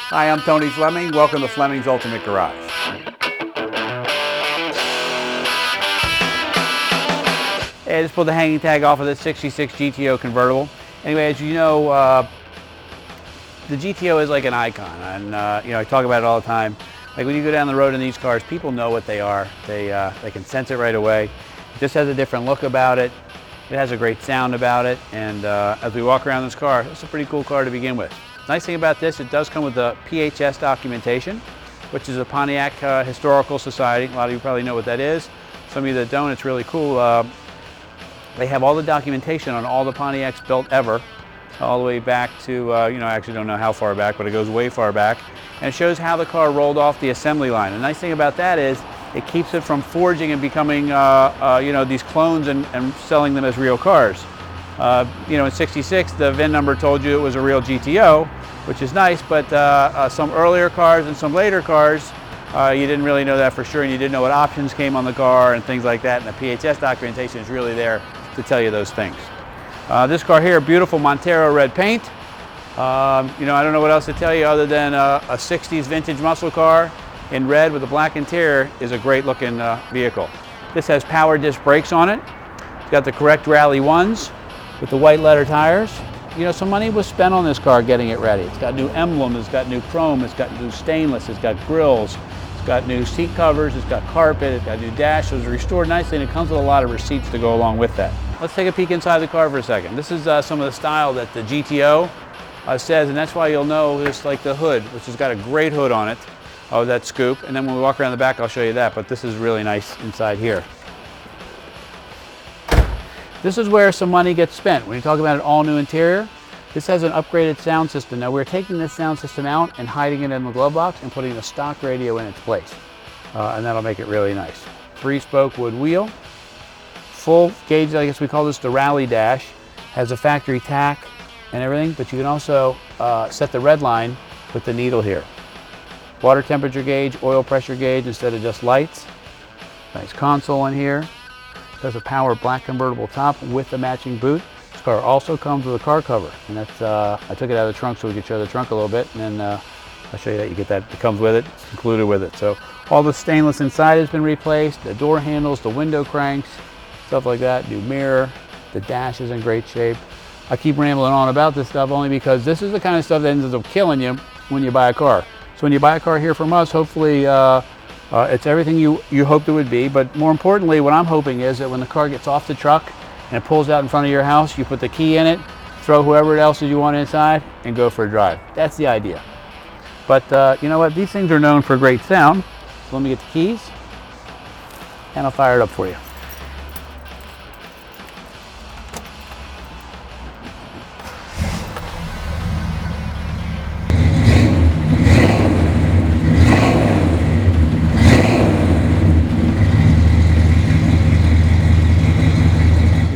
Hi, I'm Tony Fleming. Welcome to Fleming's Ultimate Garage. Hey, I just pulled the hanging tag off of this 66 GTO Convertible. Anyway, as you know, the GTO is like an icon, and I talk about it all the time. Like when you go down the road in these cars, people know what they are. They can sense it right away. It just has a different look about it. It has a great sound about it, and as we walk around this car, it's a pretty cool car to begin with. Nice thing about this, it does come with the PHS documentation, which is a Pontiac Historical Society. A lot of you probably know what that is. Some of you that don't, it's really cool. They have all the documentation on all the Pontiacs built ever, all the way back to, I actually don't know how far back, but it goes way far back. And it shows how the car rolled off the assembly line. The nice thing about that is it keeps it from forging and becoming, these clones and selling them as real cars. In 66, the VIN number told you it was a real GTO, which is nice, but some earlier cars and some later cars, you didn't really know that for sure, and you didn't know what options came on the car and things like that, and the PHS documentation is really there to tell you those things. This car here, beautiful Montero red paint. I don't know what else to tell you other than a 60s vintage muscle car in red with a black interior is a great looking vehicle. This has power disc brakes on it. It's got the correct Rally 1s with the white letter tires. Some money was spent on this car getting it ready. It's got new emblem, it's got new chrome, it's got new stainless, it's got grills, it's got new seat covers, it's got carpet, it's got new dash. It was restored nicely, and it comes with a lot of receipts to go along with that. Let's take a peek inside the car for a second. This is some of the style that the GTO says, and that's why you'll know this, like the hood, which has got a great hood on it. Oh, that scoop. And then when we walk around the back, I'll show you that, but this is really nice inside here. This is where some money gets spent. When you talk about an all-new interior, this has an upgraded sound system. Now, we're taking this sound system out and hiding it in the glove box and putting a stock radio in its place. And that'll make it really nice. 3-spoke wood wheel. Full gauge, I guess we call this the Rally dash. Has a factory tach and everything, but you can also set the red line with the needle here. Water temperature gauge, oil pressure gauge instead of just lights. Nice console in here. Has a power black convertible top with the matching boot. This car also comes with a car cover, and that's I took it out of the trunk so we could show the trunk a little bit, and then I'll show you that. You get that, it comes with it, it's included with it. So all the stainless inside has been replaced, the door handles, the window cranks, stuff like that, new mirror, the dash is in great shape. I keep rambling on about this stuff only because this is the kind of stuff that ends up killing you when you buy a car. So when you buy a car here from us, hopefully it's everything you hoped it would be, but more importantly, what I'm hoping is that when the car gets off the truck and it pulls out in front of your house, you put the key in it, throw whoever else you want inside, and go for a drive. That's the idea. But you know what? These things are known for great sound. So let me get the keys, and I'll fire it up for you.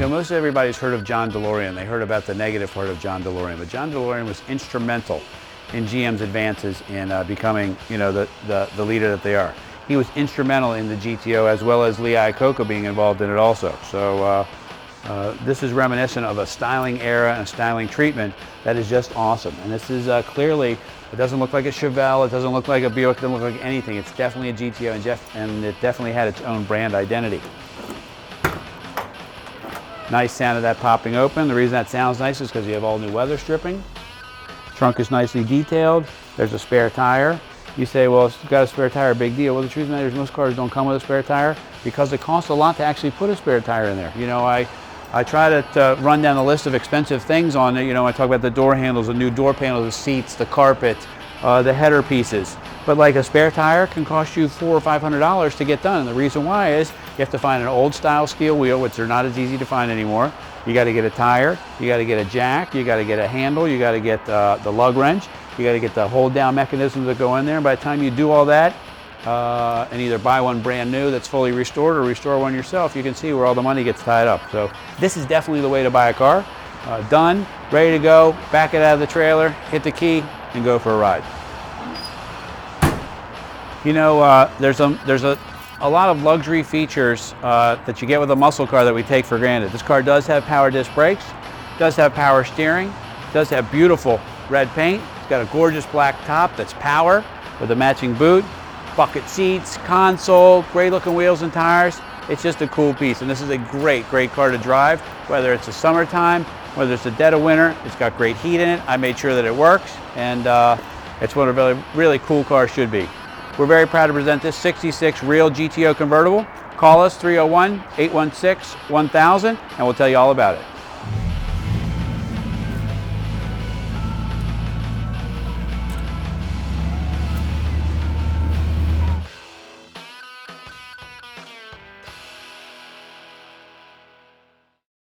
Most everybody's heard of John DeLorean. They heard about the negative part of John DeLorean, but John DeLorean was instrumental in GM's advances in becoming, the leader that they are. He was instrumental in the GTO, as well as Lee Iacocca being involved in it also. So this is reminiscent of a styling era and a styling treatment that is just awesome. And this is clearly, it doesn't look like a Chevelle, it doesn't look like a Buick, it doesn't look like anything. It's definitely a GTO, and it definitely had its own brand identity. Nice sound of that popping open. The reason that sounds nice is because you have all new weather stripping. Trunk is nicely detailed. There's a spare tire. You say, well, it's got a spare tire, big deal. Well, the truth of the matter is most cars don't come with a spare tire because it costs a lot to actually put a spare tire in there. I try to run down the list of expensive things on it. I talk about the door handles, the new door panels, the seats, the carpet, the header pieces. But like a spare tire can cost you $400 or $500 to get done. And the reason why is you have to find an old style steel wheel, which are not as easy to find anymore. You got to get a tire, you got to get a jack, you got to get a handle, you got to get the lug wrench, you got to get the hold down mechanisms that go in there. And by the time you do all that, and either buy one brand new that's fully restored or restore one yourself, you can see where all the money gets tied up. So this is definitely the way to buy a car. Done, ready to go, back it out of the trailer, hit the key, and go for a ride. There's a lot of luxury features that you get with a muscle car that we take for granted. This car does have power disc brakes, does have power steering, does have beautiful red paint, got a gorgeous black top that's power with a matching boot, bucket seats, console, great looking wheels and tires. It's just a cool piece, and this is a great car to drive, whether it's the summertime, whether it's the dead of winter. It's got great heat in it. I made sure that it works, and it's what a really cool car should be. We're very proud to present this 66 real GTO convertible. Call us 301-816-1000 and we'll tell you all about it.